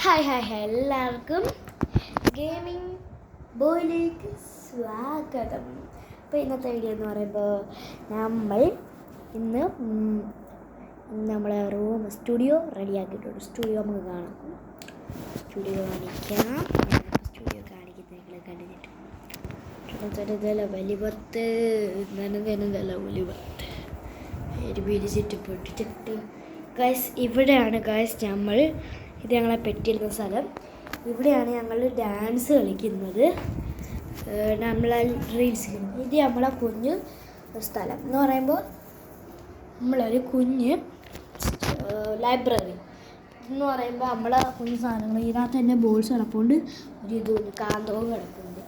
Hi എല്ലാവർക്കും gaming ബോയിലേക്ക് സ്വാഗതം. അപ്പോൾ ഇന്നത്തെ വീഡിയോ എന്ന് പറയുമ്പോൾ നമ്മൾ ഇന്ന് നമ്മളെ സ്റ്റുഡിയോ റെഡിയാക്കിയിട്ടുണ്ട്. സ്റ്റുഡിയോ നമുക്ക് കാണാം. സ്റ്റുഡിയോ കാണിക്കാം. സ്റ്റുഡിയോ കാണിക്കുന്നത് നിങ്ങൾ കണ്ടിട്ട് വലിപത്ത് വലിപത്ത് പിടിച്ചിട്ട് പൊട്ടിച്ചിട്ട് ഗൈസ് ഇവിടെയാണ് നമ്മൾ ഇത് ഞങ്ങളെ പെട്ടിരുന്ന സ്ഥലം. ഇവിടെയാണ് ഞങ്ങൾ ഡാൻസ് കളിക്കുന്നത്, നമ്മളെ റീൽസ്. ഇത് നമ്മളെ കുഞ്ഞ് സ്ഥലം എന്ന് പറയുമ്പോൾ നമ്മളൊരു കുഞ്ഞ് ലൈബ്രറി എന്ന് പറയുമ്പോൾ നമ്മളെ കുഞ്ഞ് സാധനങ്ങൾ ഇതിനകത്ത് തന്നെ ബോൾസ് കിടപ്പുണ്ട്, ഒരു ഇതുണ്ട്, കാന്തവും കിടപ്പുണ്ട്.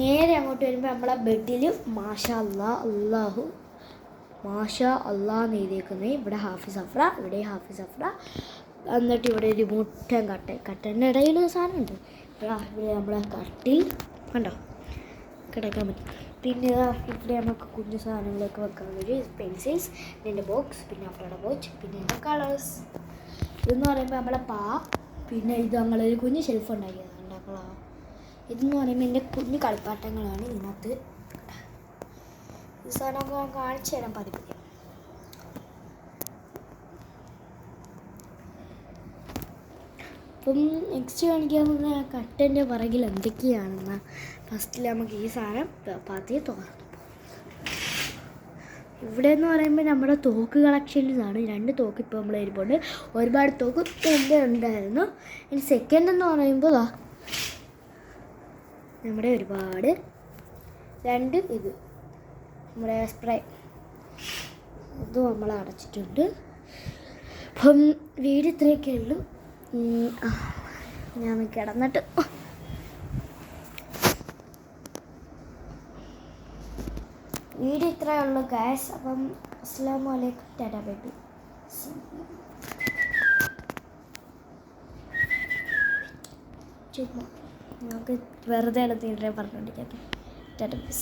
നേരെ അങ്ങോട്ട് വരുമ്പോൾ നമ്മളെ ബെഡിൽ മാഷാ അല്ലാഹു മാഷാ അള്ളാന്ന് എഴുതിയേക്കുന്നത്. ഇവിടെ ഹാഫിസ് അഫ്ര, ഇവിടെ ഹാഫിസ് അഫ്ര. എന്നിട്ട് ഇവിടെ ഒരു മുട്ടൻ കട്ടൻ്റെ ഇടയിൽ സാധനമുണ്ട്. ഇവിടെ നമ്മളെ കട്ടിൽ കണ്ടോ കിടക്കാൻ പറ്റും. പിന്നെ ഇവിടെ നമുക്ക് കുഞ്ഞു സാധനങ്ങളൊക്കെ വെക്കാൻ ഒരു പെൻസിൽസ്, എൻ്റെ ബോക്സ്, പിന്നെ അഫ്രയുടെ ബോച്ച്, പിന്നെ എൻ്റെ കളേഴ്സ്. ഇതെന്ന് പറയുമ്പോൾ നമ്മളെ പിന്നെ ഇത് നമ്മളൊരു കുഞ്ഞ് ഷെൽഫ് ഉണ്ടാക്കിയതാണ് ഉണ്ടാക്കളാ. ഇതെന്ന് പറയുമ്പോൾ എൻ്റെ കുഞ്ഞു കളിപ്പാട്ടങ്ങളാണ് ഇതിനകത്ത്. ഈ സാധനമൊക്കെ കാണിച്ചു തരാൻ പതിപ്പിക്കും. അപ്പം നെക്സ്റ്റ് കാണിക്കാൻ പോകുന്ന കട്ടൻ്റെ പുറകിൽ എന്തൊക്കെയാണെന്ന് ഫസ്റ്റിൽ നമുക്ക് ഈ സാധനം പതിയെ തുറന്നു. ഇവിടെ എന്ന് പറയുമ്പോൾ നമ്മുടെ തോക്ക് കളക്ഷൻസാണ്. 2 തോക്ക് ഇപ്പോൾ നമ്മൾ ഇരിപ്പുണ്ട്. ഒരുപാട് തോക്ക് എൻ്റെ ഉണ്ടായിരുന്നു. ഇനി സെക്കൻഡ് എന്ന് പറയുമ്പോൾ നമ്മുടെ ഒരുപാട് 2 ഇത് നമ്മുടെ സ്പ്രേ ഇതും നമ്മൾ അടച്ചിട്ടുണ്ട്. അപ്പം വീട് ഇത്രയൊക്കെ ഉള്ളൂ. ഞാൻ കിടന്നിട്ട് വീഡിയോ ഇത്രയേ ഉള്ളൂ ഗൈസ്. അപ്പം അസ്സലാമു അലൈക്കും, ടാറ്റാ ബൈ ബൈ. നമുക്ക് വെറുതെ എടുത്തിട്ട് പറഞ്ഞുകൊണ്ടിരിക്കാം. Tata bye.